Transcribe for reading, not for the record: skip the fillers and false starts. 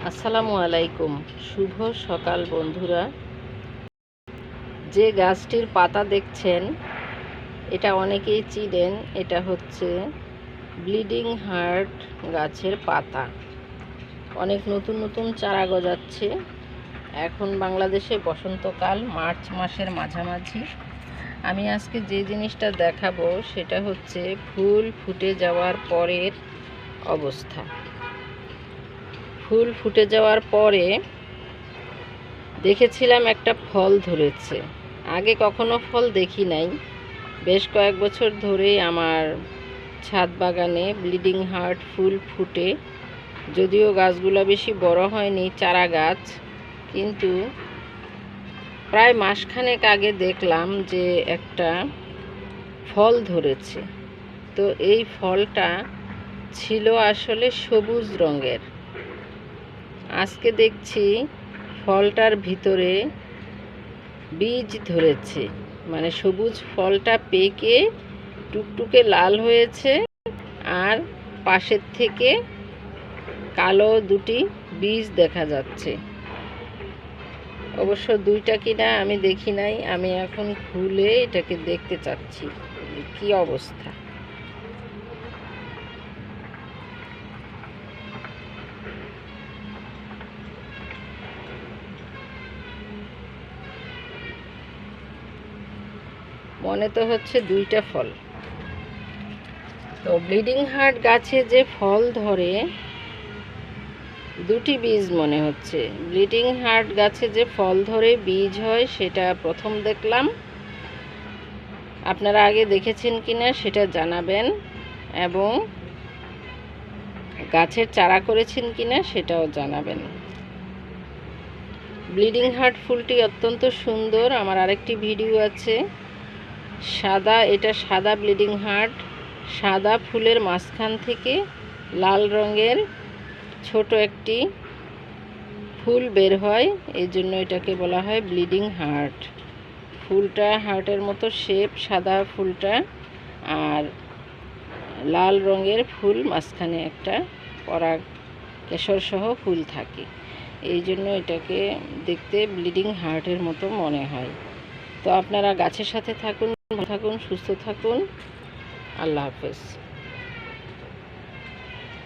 আসসালামু আলাইকুম। শুভ সকাল বন্ধুরা। যে গাছটির পাতা দেখছেন এটা অনেকেই চিনেন। এটা হচ্ছে ব্লিডিং হার্ট গাছের পাতা। অনেক নতুন নতুন চারা গজাচ্ছে। এখন বাংলাদেশে বসন্তকাল, মার্চ মাসের মাঝামাঝি। আমি আজকে যে জিনিসটা দেখাবো সেটা হচ্ছে ফুল ফুটে যাওয়ার পরের অবস্থা। ফুল ফুটে যাওয়ার পরে দেখেছিলাম একটা ফল ধরেছে। আগে কখনো ফল দেখি নাই। বেশ কয়েক বছর ধরেই আমার ছাদ বাগানে ব্লিডিং হার্ট ফুল ফুটে। যদিও গাছগুলো বেশি বড় হয়নি, চারা গাছ, কিন্তু প্রায় মাসখানেক আগে দেখলাম যে একটা ফল ধরেছে। তো এই ফলটা ছিল আসলে সবুজ রঙের। আজকে দেখছি ফলটার ভিতরে বীজ ধরেছে, মানে সবুজ ফলটা পেকে টুকটুকে লাল হয়েছে, আর পাশের থেকে কালো দুটি বীজ দেখা যাচ্ছে। অবশ্য দুইটা কিনা আমি দেখি নাই। আমি এখন খুলে এটাকে দেখতে চাচ্ছি কি অবস্থা। মনে তো হচ্ছে দুইটা ফল। তো ব্লিডিং হার্ট গাছে যে ফল ধরে দুটি বীজ মনে হচ্ছে। ব্লিডিং হার্ট গাছে যে ফল ধরে বীজ হয় সেটা প্রথম দেখলাম। আপনারা আগে দেখেছেন কিনা সেটা জানাবেন, এবং গাছের চারা করেছেন কিনা সেটাও জানাবেন। ব্লিডিং হার্ট ফুলটি অত্যন্ত সুন্দর। আমার আরেকটি ভিডিও আছে সাদা, এটা সাদা ব্লিডিং হার্ট। সাদা ফুলের মাঝখান থেকে লাল রঙের ছোট একটি ফুল বের হয়, এই জন্য এটাকে বলা হয় ব্লিডিং হার্ট। ফুলটা হার্টের মতো শেপ, সাদা ফুলটা, আর লাল রঙের ফুল, মাঝখানে একটা পরাগ কেশর সহ ফুল থাকে, এই জন্য এটাকে দেখতে ব্লিডিং হার্টের মতো মনে হয়। তো আপনারা গাছের সাথে থাকুন, ভালো থাকুন, সুস্থ থাকুন। আল্লাহ হাফেজ।